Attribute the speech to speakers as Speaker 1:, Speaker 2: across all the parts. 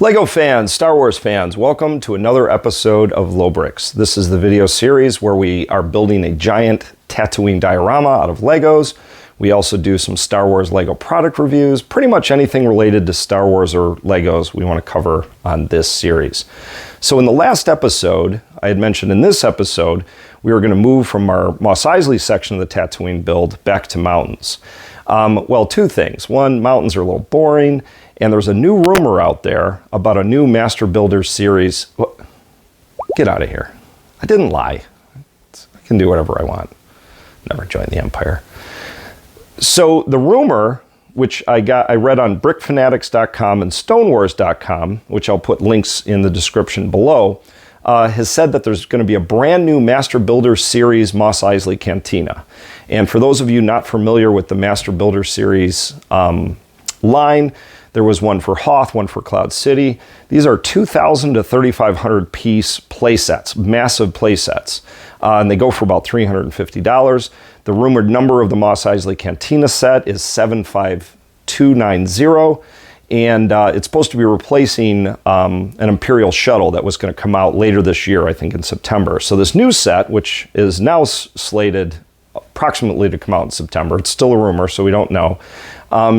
Speaker 1: Lego fans, Star Wars fans, welcome to another episode of Low Bricks. This is the video series where we are building a giant Tatooine diorama out of Legos. We also do some Star Wars Lego product reviews, pretty much anything related to Star Wars or Legos we want to cover on this series. So in the last episode, I had mentioned in this episode, we were going to move from our Mos Eisley section of the Tatooine build back to mountains. Well, two things. One, mountains are a little boring, and there's a new rumor out there about a new Master Builder series. Get out of here. I didn't lie. I can do whatever I want. Never joined the Empire. So the rumor, which I read on brickfanatics.com and stonewars.com, which I'll put links in the description below, has said that there's going to be a brand new Master Builder series, Mos Eisley Cantina. And for those of you not familiar with the Master Builder series line, there was one for Hoth, one for Cloud City. These are 2,000 to 3,500 piece play sets, massive play sets. And they go for about $350. The rumored number of the Mos Eisley Cantina set is 75290. And it's supposed to be replacing an Imperial shuttle that was going to come out later this year, I think in September. So this new set, which is now slated approximately to come out in September, it's still a rumor, so we don't know,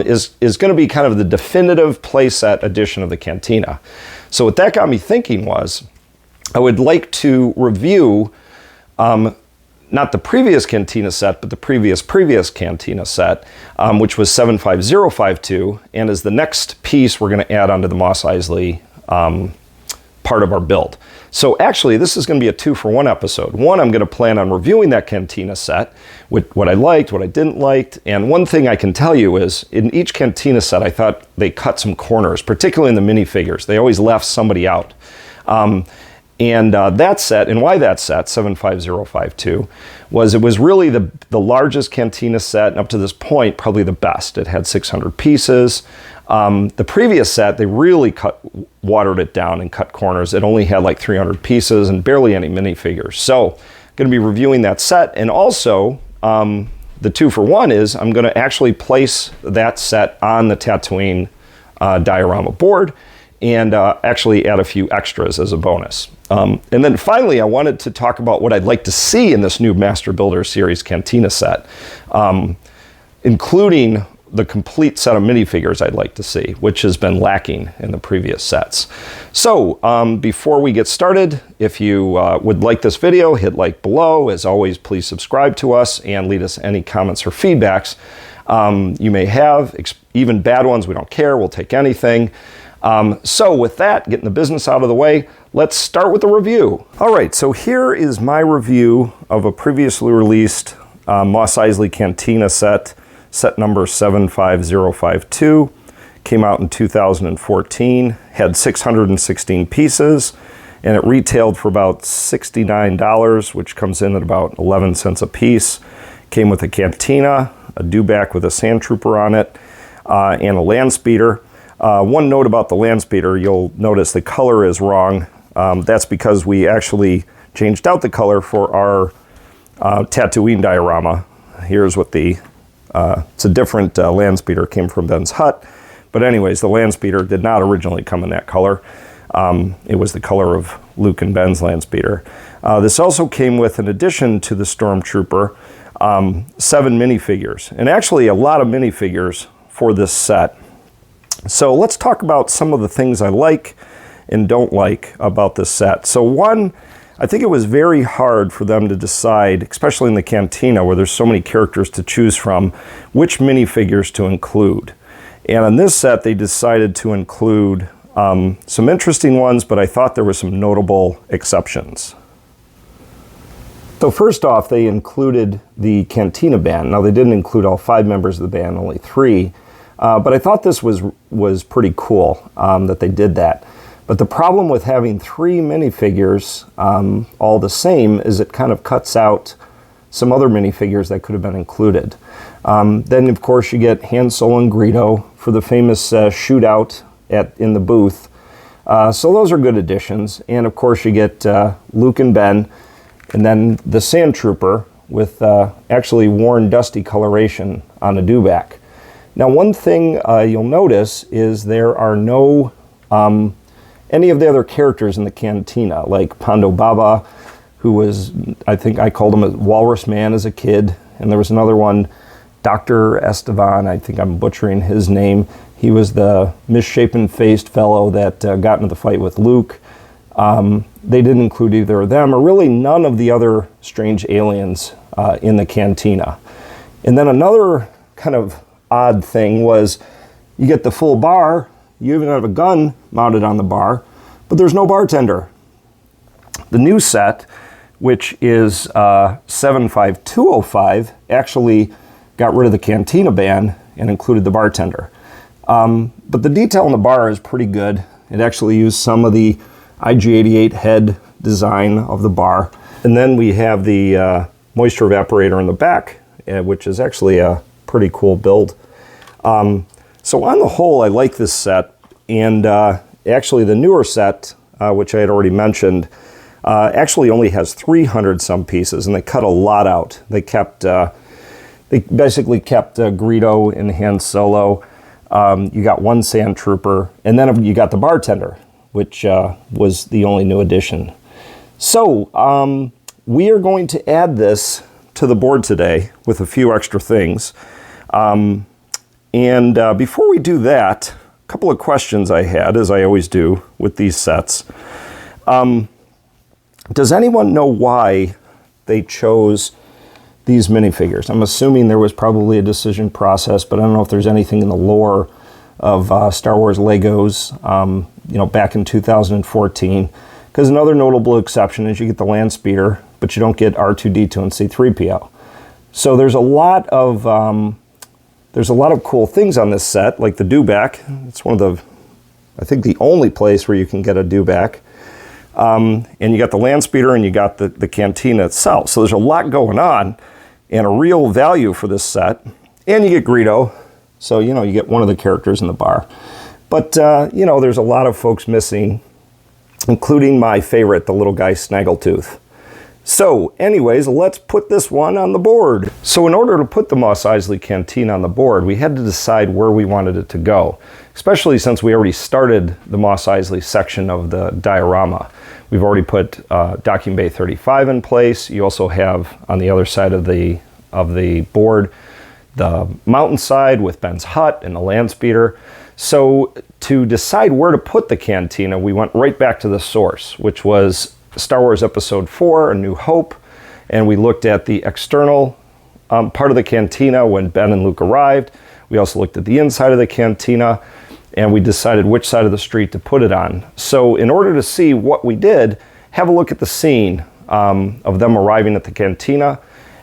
Speaker 1: is going to be kind of the definitive playset edition of the Cantina. So what that got me thinking was, I would like to review not the previous Cantina set, but the previous Cantina set, which was 75052, and is the next piece we're going to add onto the Mos Eisley part of our build. So actually, this is going to be a 2-for-1 episode. One, I'm going to plan on reviewing that Cantina set, with what I liked, what I didn't like, and one thing I can tell you is, in each Cantina set, I thought they cut some corners, particularly in the minifigures. They always left somebody out. That set, and why that set, 75052, was it was really the largest Cantina set, and up to this point, probably the best. It had 600 pieces. The previous set, they really watered it down and cut corners. It only had like 300 pieces and barely any minifigures. So I'm going to be reviewing that set, and also the 2-for-1 is I'm going to actually place that set on the Tatooine diorama board and actually add a few extras as a bonus. And then finally, I wanted to talk about what I'd like to see in this new Master Builder series Cantina set, including the complete set of minifigures I'd like to see, which has been lacking in the previous sets. So before we get started, if you would like this video, hit like below. As always, please subscribe to us and leave us any comments or feedbacks you may have, even bad ones. We don't care. We'll take anything. So with that, getting the business out of the way, let's start with the review. All right, so here is my review of a previously released Mos Eisley Cantina set number 75052. Came out in 2014, had 616 pieces, and it retailed for about $69, which comes in at about 11 cents a piece. Came with a Cantina, a dewback with a sand trooper on it, and a land speeder. One note about the land speeder, you'll notice the color is wrong. That's because we actually changed out the color for our Tatooine diorama. Here's what it's a different land speeder, came from Ben's hut. But anyways, the land speeder did not originally come in that color. It was the color of Luke and Ben's land speeder. This also came with, in addition to the Stormtrooper, 7 minifigures, and actually a lot of minifigures for this set. So let's talk about some of the things I like and don't like about this set. So one, I think it was very hard for them to decide, especially in the Cantina where there's so many characters to choose from, which minifigures to include. And on this set, they decided to include some interesting ones, but I thought there were some notable exceptions. So first off, they included the Cantina band. Now they didn't include all 5 members of the band, only 3. But I thought this was pretty cool that they did that. But the problem with having 3 minifigures all the same is it kind of cuts out some other minifigures that could have been included. Then, of course, you get Han Solo and Greedo for the famous shootout in the booth. So those are good additions. And, of course, you get Luke and Ben, and then the Sand Trooper with actually worn dusty coloration on the dewback. Now, one thing you'll notice is there are no any of the other characters in the cantina, like Pondo Baba, who was, I think I called him a Walrus Man as a kid, and there was another one, Dr. Estevan, I think I'm butchering his name. He was the misshapen-faced fellow that got into the fight with Luke. They didn't include either of them, or really none of the other strange aliens in the cantina. And then another kind of odd thing was, you get the full bar, you even have a gun mounted on the bar, but there's no bartender. The new set, which is 75205, actually got rid of the cantina ban and included the bartender. But the detail on the bar is pretty good. It actually used some of the IG-88 head design of the bar. And then we have the moisture evaporator in the back, which is actually a pretty cool build. So on the whole, I like this set. And actually the newer set, which I had already mentioned, actually only has 300 some pieces, and they cut a lot out. They basically kept Greedo and Han Solo. You got one Sand Trooper, and then you got the bartender, which was the only new addition. So we are going to add this to the board today with a few extra things. And before we do that, a couple of questions I had, as I always do with these sets. Does anyone know why they chose these minifigures? I'm assuming there was probably a decision process, but I don't know if there's anything in the lore of Star Wars Legos, back in 2014. Because another notable exception is you get the land speeder, but you don't get R2-D2 and C-3PO. So there's a lot of cool things on this set, like the dewback. It's one of the, I think, the only place where you can get a dewback. And you got the land speeder and you got the cantina itself. So there's a lot going on and a real value for this set. And you get Greedo. So, you get one of the characters in the bar. But, there's a lot of folks missing, including my favorite, the little guy Snaggletooth. So, anyways, let's put this one on the board. So in order to put the Mos Eisley Cantina on the board, we had to decide where we wanted it to go, especially since we already started the Mos Eisley section of the diorama. We've already put Docking Bay 35 in place. You also have, on the other side of the board, the mountainside with Ben's hut and the land speeder. So to decide where to put the cantina, we went right back to the source, which was Star Wars Episode 4, A New Hope, and we looked at the external part of the cantina when Ben and Luke arrived. We also looked at the inside of the cantina, and we decided which side of the street to put it on. So in order to see what we did, have a look at the scene of them arriving at the cantina,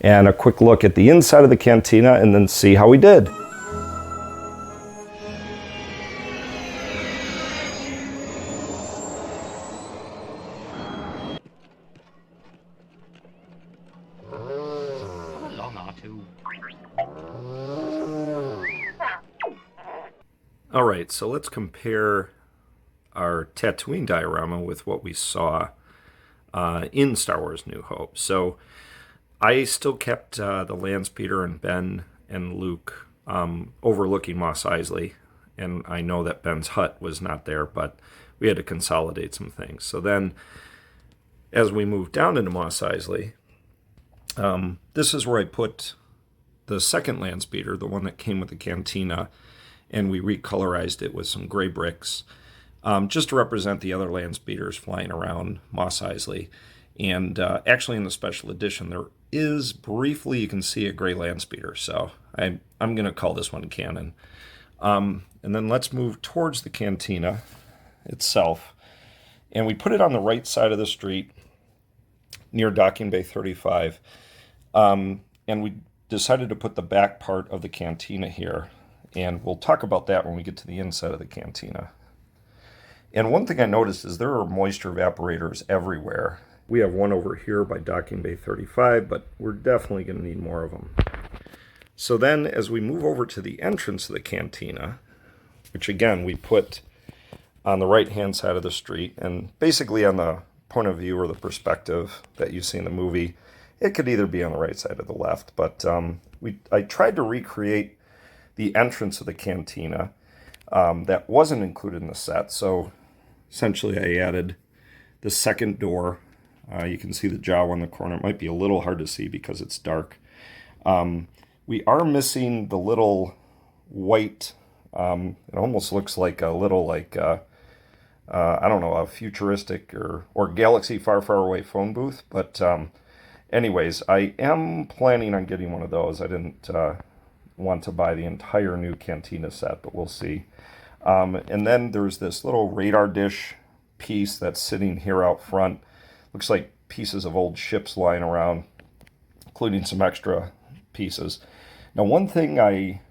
Speaker 1: and a quick look at the inside of the cantina, and then see how we did. All right, so let's compare our Tatooine diorama with what we saw in Star Wars New Hope. So I still kept the land speeder and Ben and Luke overlooking Mos Eisley, and I know that Ben's hut was not there, but we had to consolidate some things. So then, as we moved down into Mos Eisley, this is where I put the second land speeder, the one that came with the cantina, and we recolorized it with some gray bricks, just to represent the other land speeders flying around Mos Eisley. And actually in the special edition, there is briefly, you can see a gray land speeder. So I'm going to call this one canon. And then let's move towards the cantina itself. And we put it on the right side of the street near Docking Bay 35. And we decided to put the back part of the cantina here. And we'll talk about that when we get to the inside of the cantina. And one thing I noticed is there are moisture evaporators everywhere. We have one over here by Docking Bay 35, but we're definitely going to need more of them. So then as we move over to the entrance of the cantina, which again we put on the right-hand side of the street, and basically on the point of view or the perspective that you see in the movie, it could either be on the right side or the left, but I tried to recreate the entrance of the cantina that wasn't included in the set. So essentially I added the second door. You can see the Jawa in the corner. It might be a little hard to see because it's dark. We are missing the little white, it almost looks like a little I don't know, a futuristic or galaxy far, far away phone booth. But anyways, I am planning on getting one of those. I didn't want to buy the entire new Cantina set, but we'll see. And then there's this little radar dish piece that's sitting here out front. Looks like pieces of old ships lying around, including some extra pieces. Now, one thing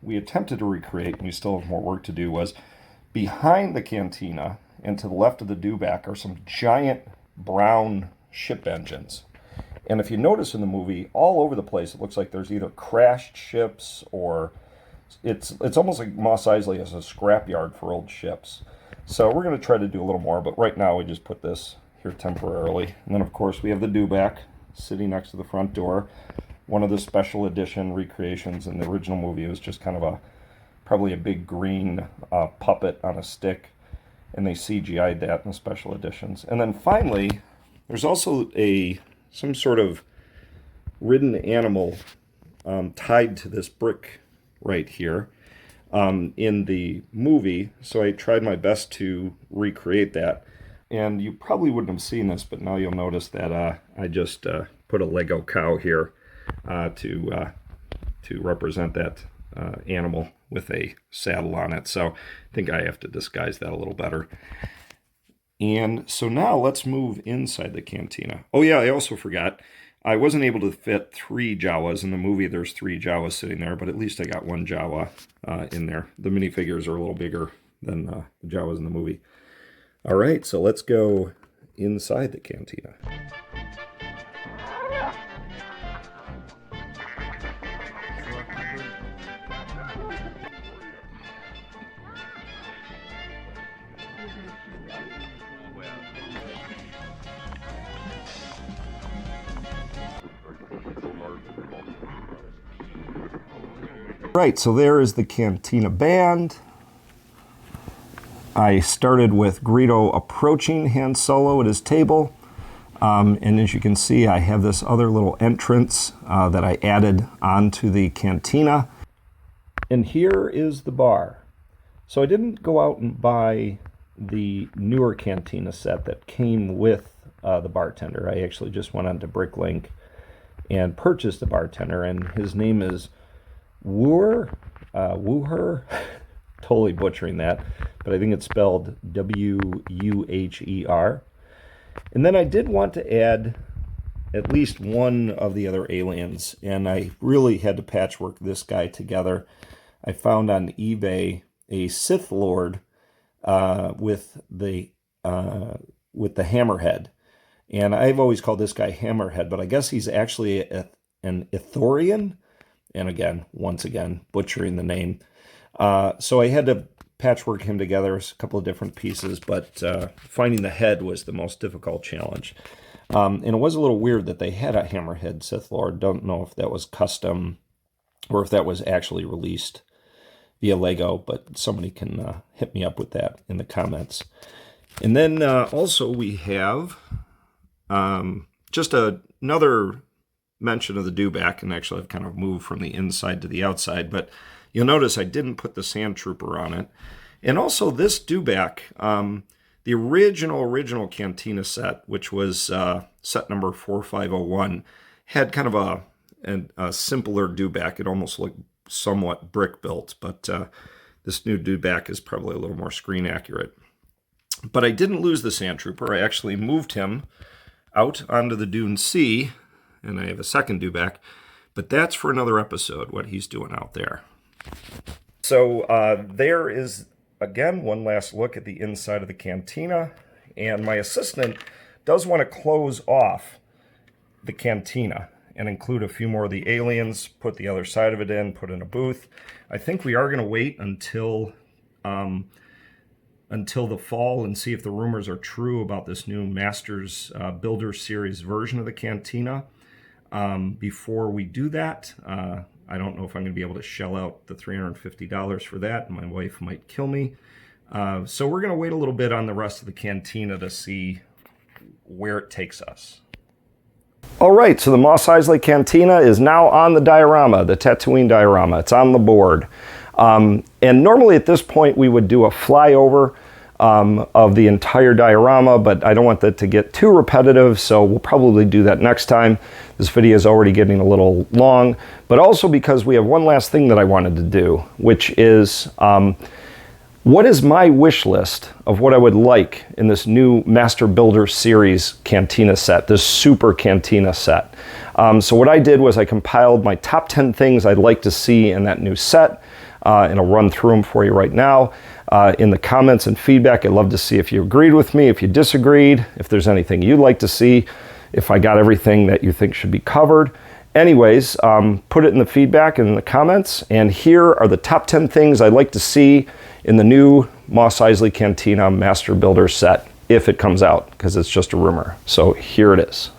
Speaker 1: we attempted to recreate, and we still have more work to do, was behind the Cantina and to the left of the dewback are some giant brown ship engines. And if you notice in the movie, all over the place, it looks like there's either crashed ships or it's almost like Mos Eisley has a scrapyard for old ships. So we're going to try to do a little more, but right now we just put this here temporarily. And then, of course, we have the dewback sitting next to the front door. One of the special edition recreations in the original movie was just kind of probably a big green puppet on a stick, and they CGI'd that in the special editions. And then finally, there's also some sort of ridden animal tied to this brick right here in the movie, so I tried my best to recreate that. And you probably wouldn't have seen this, but now you'll notice that I just put a Lego cow here to represent that animal with a saddle on it. So I think I have to disguise that a little better. And so now let's move inside the Cantina. Oh yeah, I also forgot. I wasn't able to fit 3 Jawas. In the movie, there's 3 Jawas sitting there, but at least I got 1 Jawa in there. The minifigures are a little bigger than the Jawas in the movie. All right, so let's go inside the Cantina. Right, so there is the Cantina band. I started with Greedo approaching Han Solo at his table. And as you can see, I have this other little entrance that I added onto the Cantina. And here is the bar. So I didn't go out and buy the newer Cantina set that came with the bartender. I actually just went onto Bricklink and purchased a bartender, and his name is Wooher. Totally butchering that, but I think it's spelled W-U-H-E-R. And then I did want to add at least one of the other aliens, and I really had to patchwork this guy together. I found on eBay a Sith Lord with the hammerhead, and I've always called this guy Hammerhead, but I guess he's actually an Ithorian. And again, once again, butchering the name. So I had to patchwork him together, a couple of different pieces, but finding the head was the most difficult challenge. And it was a little weird that they had a Hammerhead Sith Lord. Don't know if that was custom or if that was actually released via Lego, but somebody can hit me up with that in the comments. And then also we have just another mention of the dewback, and actually I've kind of moved from the inside to the outside, but you'll notice I didn't put the Sand Trooper on it. And also this dewback, the original Cantina set, which was set number 4501, had kind of a simpler dewback. It almost looked somewhat brick built, but this new dewback is probably a little more screen accurate. But I didn't lose the Sand Trooper. I actually moved him out onto the Dune Sea, and I have a second dewback, but that's for another episode, what he's doing out there. So there is, again, one last look at the inside of the Cantina, and my assistant does want to close off the Cantina and include a few more of the aliens, put the other side of it in, put in a booth. I think we are going to wait until the fall and see if the rumors are true about this new Masters Builder Series version of the Cantina. Before we do that, I don't know if I'm going to be able to shell out the $350 for that. My wife might kill me. So we're going to wait a little bit on the rest of the cantina to see where it takes us. All right, so the Mos Eisley Cantina is now on the diorama, the Tatooine diorama. It's on the board. And normally at this point we would do a flyover of the entire diorama, but I don't want that to get too repetitive, so we'll probably do that next time. This video is already getting a little long, but also because we have one last thing that I wanted to do, which is what is my wish list of what I would like in this new Master Builder Series Cantina set, this Super Cantina set. So what I did was I compiled my top 10 things I'd like to see in that new set, and I'll run through them for you right now. In the comments and feedback, I'd love to see if you agreed with me, if you disagreed, if there's anything you'd like to see, if I got everything that you think should be covered. Anyways, put it in the feedback and in the comments, and here are the top 10 things I'd like to see in the new Mos Eisley Cantina Master Builder set, if it comes out, because it's just a rumor. So here it is.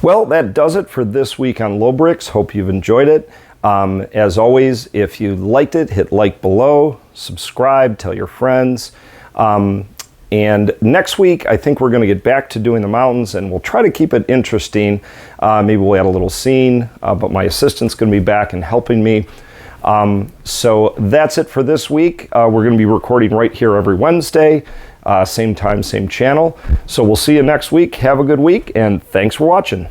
Speaker 1: Well, that does it for this week on Low Bricks. Hope you've enjoyed it. As always, if you liked it, hit like below, subscribe, tell your friends. And next week, I think we're going to get back to doing the mountains, and we'll try to keep it interesting. Maybe we'll add a little scene, but my assistant's going to be back and helping me. So that's it for this week. We're going to be recording right here every Wednesday. Same time, same channel. So we'll see you next week. Have a good week, and thanks for watching.